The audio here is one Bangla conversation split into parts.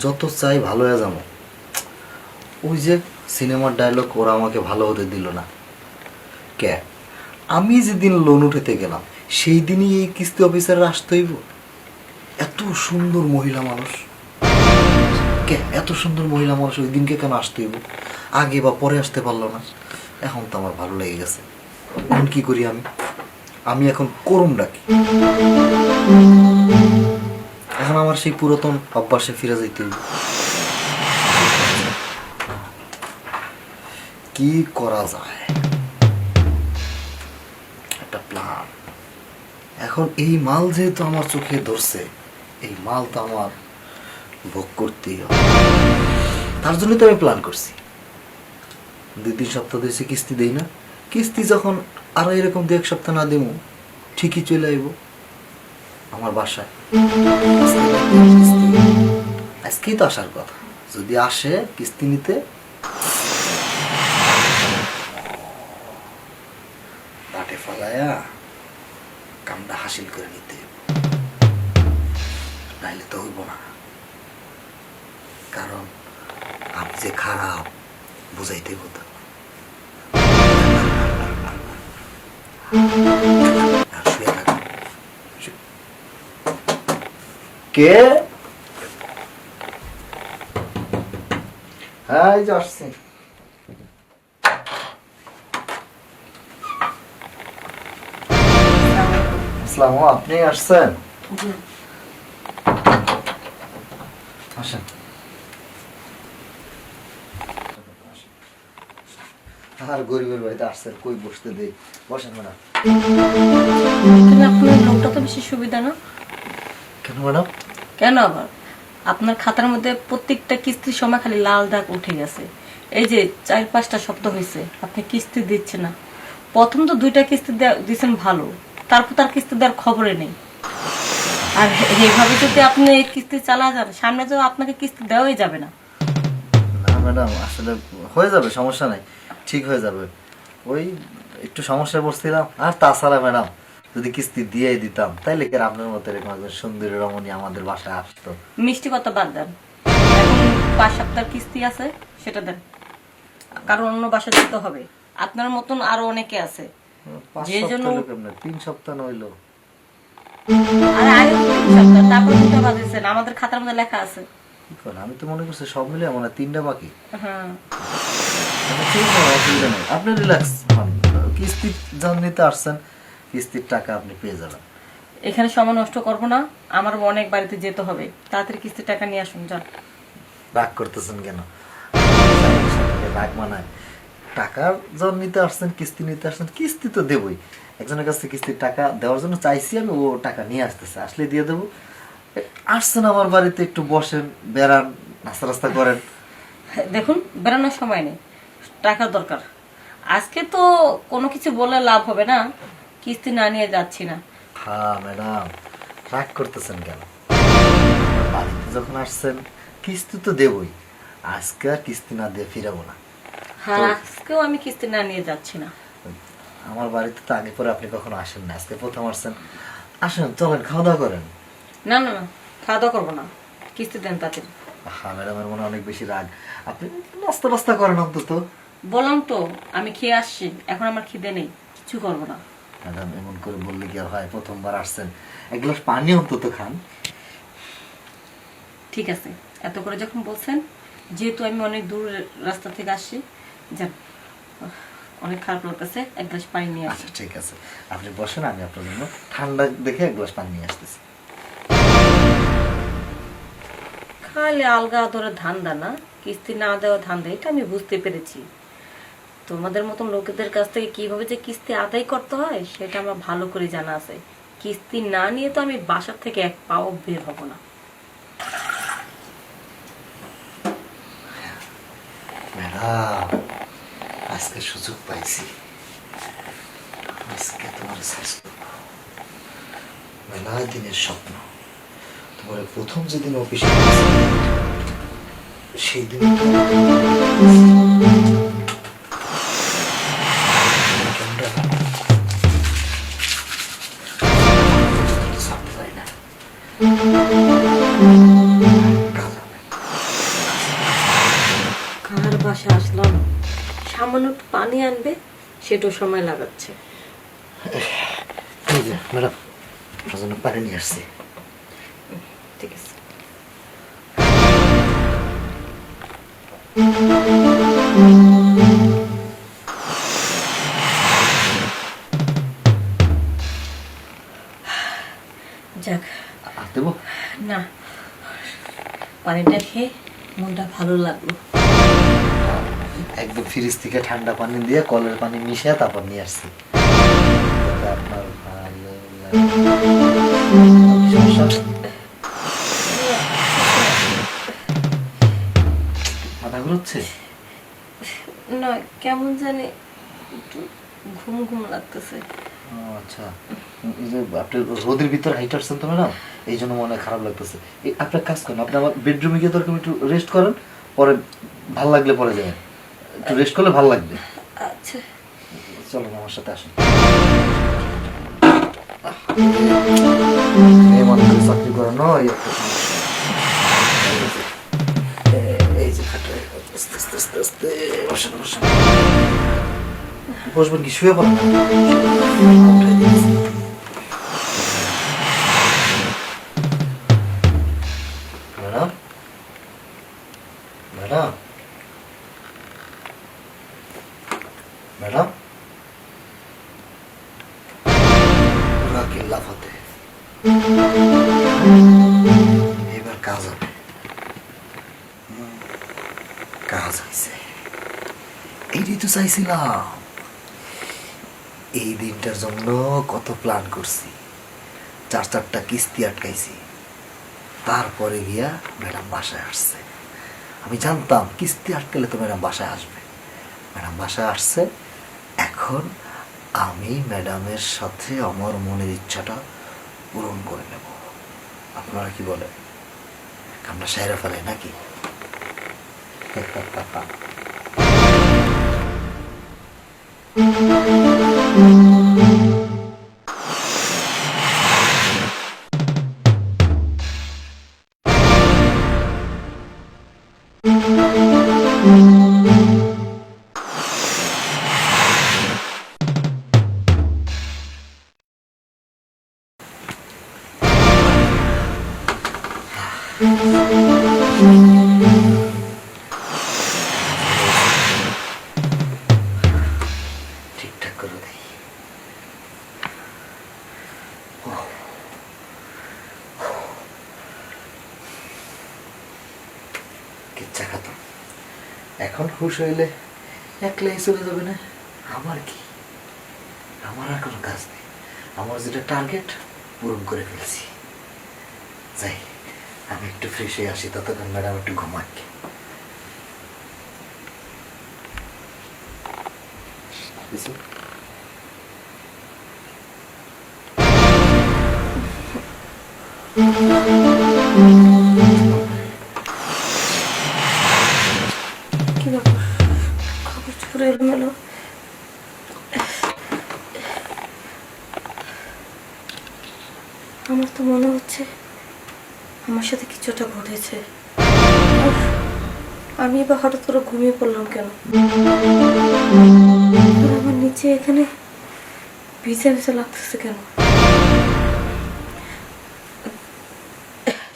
যত চাই ভালো হয়ে যাবো। ওই যে সিনেমার ডায়লগ, ওরা আমাকে ভালো হতে দিল না। কে? আমি যেদিন লোন উঠাতে গেলাম সেই দিনই এই কিস্তি অফিসাররা আসতে হইব? এত সুন্দর মহিলা মানুষ, কে এত সুন্দর মহিলা মানুষ ওই দিনকে কেন আসতে হইব? আগে বা পরে আসতে পারলো না? এখন তো আমার ভালো লেগে গেছে। এখন কি করি আমি? আমি এখন করুম ডাকি। এখন আমার সেই পুরাতন অভ্যাসে ফিরে যাইতে হইব। কি করা যায়? একটা প্ল্যান। এখন এই মাল যেহেতু আমার চোখে ধরছে, এই মাল তো আমার ভোগ করতেই হবে। তার জন্য তো আমি প্ল্যান করছি। 2-3 সপ্তাহ ধরে কিস্তি দেই না, কিস্তি যখন আরো এরকম 2-1 সপ্তাহ না দেবো, ঠিকই চলে আইব আমার বাসায়। আজকেই তো আসার কথা। যদি আসে কিস্তি নিতে, বাটে ফলায়া কামটা হাসিল করে নিতে, নাইলে তো হইব না। কারণ আমি যে খারাপ বুঝাইতে হতো। কে? হ্যাঁ, এই যে আসছি। আসসালাম, আপনি আসছেন? আসেন। আর গরিবের বাড়িতে আসছেন, কই বসতে দেই? বসেন ম্যাডাম। আপনার লোকটা তো বেশি সুবিধা না। কেন ম্যাডাম? কেন আবার? আপনার খাতার মধ্যে প্রত্যেকটা কিস্তির সময় খালি লাল দাগ উঠে গেছে। এই যে 4-5টা সপ্তাহ হয়েছে আপনি কিস্তি দিচ্ছেন না। প্রথম তো 2টা কিস্তি দিচ্ছেন ভালো, তারপর তার কিস্তি দেওয়ার খবরে নেই। আর এইভাবে যদি আপনি এই কিস্তি চালা যান, সামনে তো আপনাকে কিস্তি দেওয়াই যাবে না। না ম্যাডাম, আসলে হয়ে যাবে, সমস্যা নাই, ঠিক হয়ে যাবে। ওই একটু সমস্যায় পড়ছিলাম। আর তাছাড়া ম্যাডাম, যদি কিস্তি দিয়ে দিতাম তাইলে কি আর আপনার মতো এরকম একজন সুন্দরী রমণী আমাদের বাসায় আসতো? মিষ্টি কথা বাদ দেন, এখন 5 সপ্তাহের কিস্তি আছে সেটা দেন, কারণ অন্য বাসা দিতে হবে। আপনার মতন আরো অনেকে আছে। 5 যে জন্য সপ্তাহ কেমনে? 3 সপ্তাহ নইলো? আরে আগে তো 3 সপ্তাহ, তারপর 2টা বাজেছেন, আমাদের খাতার মধ্যে লেখা আছে। কি করেন? আমি তো মনে করছি সব মিলে মনে হয় 3টা বাকি। হ্যাঁ, ঠিক আছে, অসুবিধা নেই, আপনি রিল্যাক্স হন। কিস্তি যখন নিতে আসছেন, কিস্তির টাকা আপনি পেয়ে যাবেন। এখানে সময় নষ্ট করবো না, আমার অনেক বাড়িতে যেতে হবে। তাড়াতাড়ি কিস্তির টাকা নিয়ে আসুন, যান। রাগ করতেছেন কেন? রাগ মানায়? টাকা যখন নিতে আসছেন, কিস্তি নিতে আসছেন, কিস্তি তো দেবই। একজনের কাছে কিস্তির টাকা দেওয়ার জন্য চাইছি আমি, ও টাকা নিয়ে আসতেছে, আসলে দিয়ে দেবো। আসছেন আমার বাড়িতে, একটু বসেন, বেড়ান, নাস্তা রাস্তা করেন। দেখুন, বেড়ানোর সময় নেই, টাকার দরকার। আজকে তো কোনো কিছু বলে লাভ হবে না, কিস্তি না নিয়ে যাচ্ছি না। হ্যাঁ ম্যাডাম, রাগ করতেছেন কেন? বাড়িতে যখন আসছেন কিস্তি তো দেবই। আজকে আর কিস্তি না দিয়ে ফিরাবো না। হ্যাঁ, আজকেও আমি কিস্তি না নিয়ে যাচ্ছি না। আমার বাড়িতে তো আগে পরে আপনি কখনো আসেন না, আজকে প্রথম আসছেন। আসেন, চলেন, খাওয়া দাওয়া করেন। না না না, খাওয়া দাওয়া করবো না, কিস্তি দেন তাড়াতাড়ি। হ্যাঁ ম্যাডামের মনে অনেক বেশি রাগ। আপনি নাস্তা বাস্তা করেন অন্তত। বললাম তো আমি খেয়ে আসছি, এখন আমার খিদে নেই, কিছু করবো না। ম্যাডাম, এমন করে বললে কি আর হয়? প্রথমবার আসছেন, এক গ্লাস পানি অন্তত খান। ঠিক আছে, এত করে যখন বলছেন, যেহেতু আমি অনেক দূর রাস্তা থেকে আসছি, যান। অনেক খারাপ লাগতেছে, এক গ্লাস পানি নিয়ে আসি। আচ্ছা ঠিক আছে, আপনি বসেন, আমি আপনার জন্য ঠান্ডা দেখে এক গ্লাস পানি নিয়ে আসতেছি। খালি আলগা ধরে ধান্দা না, কিস্তি না দেওয়া ধান্দা, এটা আমি বুঝতে পেরেছি। তোমাদের মতন লোকেদের কাছ থেকে কিভাবে যে কিস্তি আদায় করতে হয় সেটা আমার ভালো করে জানা আছে। কিস্তি না নিয়ে তো আমি বাসার থেকে এক পাও বের হব না। ম্যাডাম, আজকে সুযোগ পাইছি, আজকে তোমার শেষ করবো। মেলা দিনের স্বপ্ন, তোমার প্রথম যেদিন অফিসে সেই দিন ছাড়তে পারি না। পানি আনবে সেটাও সময় লাগাচ্ছে। এই যে ম্যাডাম, আপনার জন্য পানি নিয়ে আসছি। ঠিক আছে। যাক, আর দেবো? না, পানিটা খেয়ে মনটা ভালো লাগলো। একদম ফ্রিজ থেকে ঠান্ডা পানি দিয়ে কলের পানি মিশিয়ে তারপর নিয়ে আসছি। যাতে আপনার ভালো লাগে। সমস্যা? মাথা ঘুরছে? না, কেমন জানি একটু ঘুম ঘুম লাগতেছে। ও আচ্ছা, এই যে আপনি রোদের ভিতর হাইট আসছেন তো ম্যাডাম, এই জন্য মনে হয় খারাপ লাগতেছে। আপনি এক কাজ করেন, আপনি আমার বেডরুমে গিয়ে দরকার একটু রেস্ট করেন, পরে ভাল লাগলে পরে যাবেন। একটু রেস্ট করলে ভাল লাগবে। আচ্ছা, চলুন আমার সাথে আসুন। মেয়ে মানুষের চাকরি করে নয়, একটা সমস্যা। এই যে খাটে আস্তে আস্তে আস্তে আস্তে বসেন বসেন। বসবেন কি, শুয়ে পড়েন? উঠাই দিয়েছি। ম্যাডাম, ম্যাডাম, ম্যাডাম, পুরা কেল্লা ফতে। এবার কাজ হবে। কাজ হয়েছে, এইটাই তো চাইছিলাম। এই দিনটার জন্য কত প্ল্যান করছি, 4-4টা কিস্তি আটকাইছি। তারপরে গিয়া ম্যাডাম বাসায় আসছে। আমি জানতাম কিস্তি আটকালে তো ম্যাডাম বাসায় আসবে। ম্যাডাম বাসায় আসছে। এখন আমি ম্যাডামের সাথে আমার মনের ইচ্ছাটা পূরণ করে নেব। আপনারা কি বলেন? আমরা সেরে ফেলে নাকি? ঠিকঠাক করে দেই। কিচ্ছা খাতো, এখন খুশ হইলে একলাই চলে যাবে না? আমার কি, আমার আর কোনো কাজ নেই। আমার যেটা টার্গেট পূরণ করে ফেলছি। যাই, আমি একটু ফ্রেশ হয়ে আসি, ততক্ষণ ম্যাডাম একটু ঘুমাক। কি ব্যাপার, কাপড় চোপড় এলোমেলো। আমার তো মনে হচ্ছে আমার সাথে কিছুটা ঘটেছে। উফ, আমি এবার হঠাৎ করে ঘুমিয়ে পড়লাম কেন? আর আমার নিচে এখানে ভিজে ভিজে লাগতেছে কেন?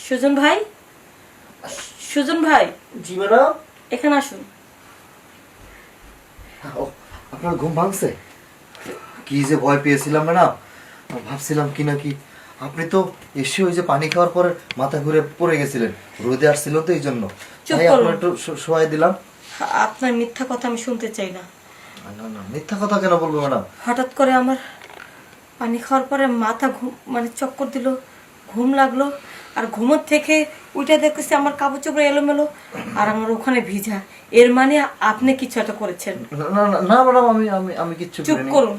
সুজন ভাই, সুজন ভাই, জি ম্যাডাম। এখানে আসুন। ও, আপনার ঘুম ভাঙছে? কি যে ভয় পেয়েছিলাম ম্যাডাম, ভাবছিলাম কি না কি। আপনি তো এসে ওই যে পানি খাওয়ার পরে মাথা ঘুরে পড়ে গেছিলেন, রোদে আসছিল তো এই জন্য। চুপ তাই করুন। আপনার একটু শোয়াই দিলাম। আপনার মিথ্যা কথা আমি শুনতে চাই না। না না, মিথ্যা কথা কেন বলবো ম্যাডাম? হঠাৎ করে আমার পানি খাওয়ার পরে মাথা ঘুম মানে চক্কর দিল, ঘুম লাগলো। আর ঘুমোর থেকে উঠে দেখতেছি আমার কাপড় চোপড় এলোমেলো আর আমার ওখানে ভিজা। এর মানে আপনি কিছু একটা করেছেন। না না না ম্যাডাম, আমি আমি আমি কিচ্ছু চুপ করিনি। করুন,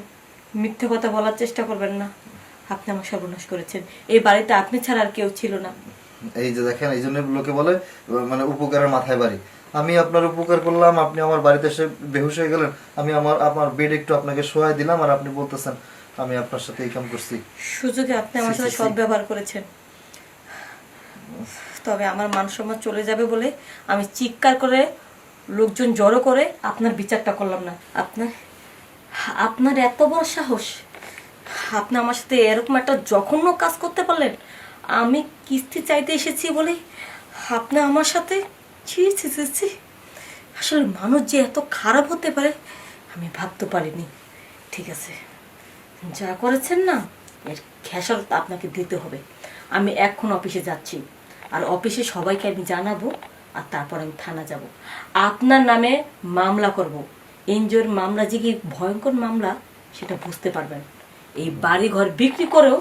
মিথ্যে কথা বলার চেষ্টা করবেন না। আপনি আমার সর্বনাশ করেছেন। এই বাড়িতে আপনি ছাড়া আর কেউ ছিল না। এই যে দেখেন, এই জন্য লোকে বলে মানে উপকারের মাথায় বাড়ি। আমি আপনার উপকার করলাম, আপনি আমার বাড়িতে এসে বেহুশ হয়ে গেলেন। আমি আমার বেড একটু আপনাকে শোয়াই দিলাম, আর আপনি বলতেছেন আমি আপনার সাথে এই কাম করছি। সুযোগে আপনি আমার সাথে সদ্ব্যবহার করেছেন। তবে আমার মান সম্মান চলে যাবে বলে আমি চিৎকার করে লোকজন জড়ো করে আপনার বিচারটা করলাম না। আপনার এত বড় সাহস, আপনি আমার সাথে এরকম একটা জঘন্য কাজ করতে পারলেন? আমি কিস্তি চাইতে এসেছি বলে আপনি আমার সাথে ছি ছি ছি ছি। আসলে মানুষ যে এত খারাপ হতে পারে আমি ভাবতে পারিনি। ঠিক আছে, যা করেছেন না এর খেসারত আপনাকে দিতে হবে। আমি এখন অফিসে যাচ্ছি, আর অফিসে সবাইকে আমি জানাবো, আর তারপর আমি থানা যাব, আপনার নামে মামলা করব। এনজিওর মামলা যে কি ভয়ঙ্কর মামলা সেটা বুঝতে পারবেন। এই বাড়ি ঘর বিক্রি করেও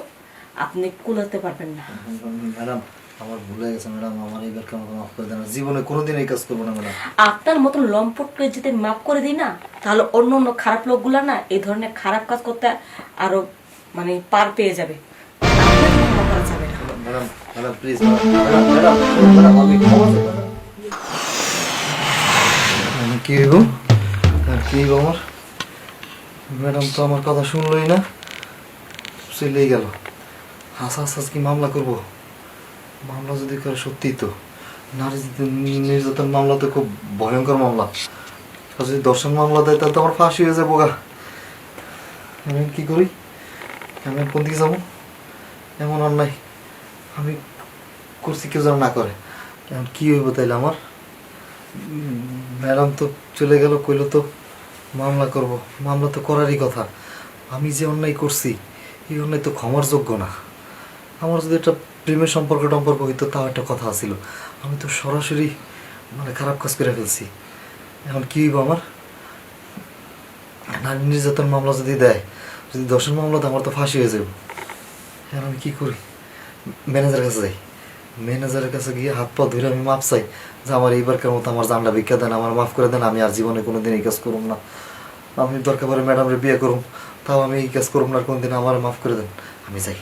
আপনি কুলাতে পারবেন না। ম্যাডাম আমার ভুলে গেছে ম্যাডাম, আমার এইবার আমাকে মাফ করে দেন। জীবনে কোনোদিন এই কাজ করবো না ম্যাডাম। আপনার মতন লম্পটকে যদি মাফ করে দিই না, তাহলে অন্য অন্য খারাপ লোকগুলা না এই ধরনের খারাপ কাজ করতে আরো মানে পার পেয়ে যাবে। আপনাকে ক্ষমা করা যাবে না। Madam madam please madam madam madam আমি ক্ষমা চাই ম্যাডাম। আমি কি হইব আর কি হইব আমার? ম্যাডাম তো আমার কথা শুনলই না, চলেই গেল। হাস কি মামলা করব? মামলা যদি করে সত্যিই তো নারী নির্যাতন মামলা তো খুব ভয়ঙ্কর মামলা। আর যদি দর্শন মামলা দেয় তাহলে তো আমার ফাঁসি হয়ে যাবো গা। আমি কি করি? আমি কোন দিকে যাবো? এমন অন্যায় আমি করছি, কেউ যেন না করে। এখন কি হইব তাইলে আমার? ম্যাডাম তো চলে গেল, কইলো তো মামলা করব। মামলা তো করারই কথা। আমি যে অন্যায় করছি এই অন্যায় তো ক্ষমার যোগ্য না। আমার যদি একটা প্রেমের সম্পর্ক হইতো তাও একটা কথা ছিল। আমি তো সরাসরি মানে খারাপ কাজ করে ফেলছি। এখন কি হইব আমার? নারী নির্যাতন মামলা যদি দেয়, যদি দর্শন মামলা দেয়, আমার তো ফাঁসি হয়ে যাবে। এখন আমি কি করি? ম্যানেজারের কাছে যাই। ম্যানেজারের কাছে গিয়ে হাত পা ধরে আমি মাপ চাই যে আমার এইবারকার মতো আমার জানটা ভিক্ষা দেন, আমার মাফ করে দেন। আমি আর জীবনে কোনোদিন এই কাজ করুম না। আমি দরকার পড়ে ম্যাডামরে বিয়ে করুম, তাও আমি এই কাজ করুম না আর কোনদিন। আমার মাফ করে দেন, আমি যাই।